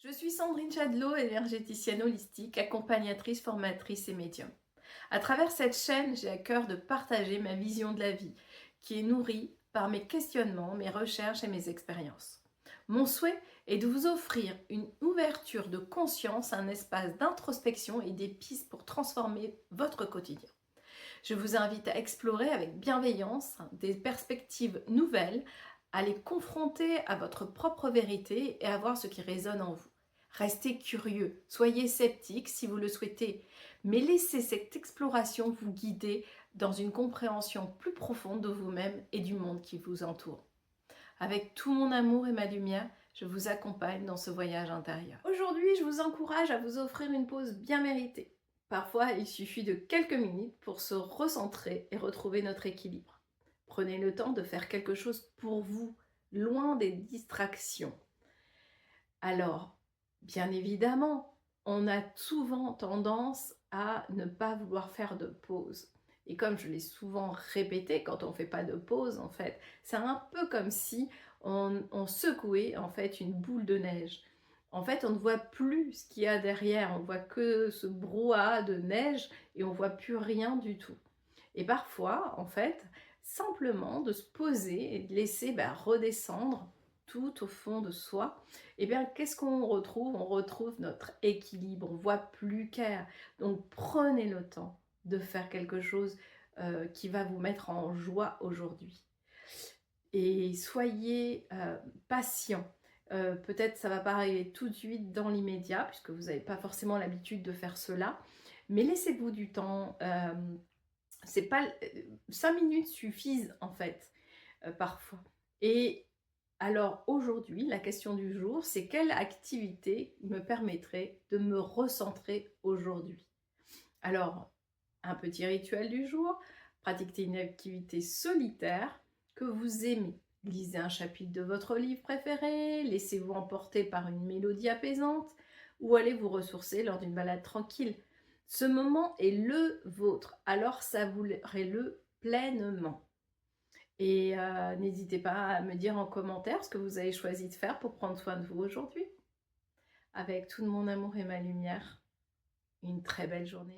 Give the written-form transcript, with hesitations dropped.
Je suis Sandrine Chadlot, énergéticienne holistique, accompagnatrice, formatrice et médium. À travers cette chaîne, j'ai à cœur de partager ma vision de la vie, qui est nourrie par mes questionnements, mes recherches et mes expériences. Mon souhait est de vous offrir une ouverture de conscience, un espace d'introspection et des pistes pour transformer votre quotidien. Je vous invite à explorer avec bienveillance des perspectives nouvelles, à les confronter à votre propre vérité et à voir ce qui résonne en vous. Restez curieux, soyez sceptique si vous le souhaitez, mais laissez cette exploration vous guider dans une compréhension plus profonde de vous-même et du monde qui vous entoure. Avec tout mon amour et ma lumière, je vous accompagne dans ce voyage intérieur. Aujourd'hui, je vous encourage à vous offrir une pause bien méritée. Parfois, il suffit de quelques minutes pour se recentrer et retrouver notre équilibre. Prenez le temps de faire quelque chose pour vous, loin des distractions. Alors, bien évidemment, on a souvent tendance à ne pas vouloir faire de pause. Et comme je l'ai souvent répété, quand on ne fait pas de pause, en fait, c'est un peu comme si on secouait en fait une boule de neige. En fait, on ne voit plus ce qu'il y a derrière, on voit que ce brouhaha de neige et on voit plus rien du tout. Et parfois, en fait, simplement de se poser et de laisser redescendre tout au fond de soi, et bien qu'est-ce qu'on retrouve? On retrouve notre équilibre, on voit plus clair. Donc prenez le temps de faire quelque chose qui va vous mettre en joie aujourd'hui. Et soyez patient. Peut-être ça va pas arriver tout de suite dans l'immédiat, puisque vous n'avez pas forcément l'habitude de faire cela, mais laissez-vous du temps. C'est pas 5 minutes suffisent en fait, parfois. Et alors aujourd'hui, la question du jour, c'est quelle activité me permettrait de me recentrer aujourd'hui? Alors, un petit rituel du jour, pratiquez une activité solitaire que vous aimez. Lisez un chapitre de votre livre préféré, laissez-vous emporter par une mélodie apaisante ou allez vous ressourcer lors d'une balade tranquille. Ce moment est le vôtre, alors savourez-le pleinement. Et n'hésitez pas à me dire en commentaire ce que vous avez choisi de faire pour prendre soin de vous aujourd'hui. Avec tout mon amour et ma lumière, une très belle journée.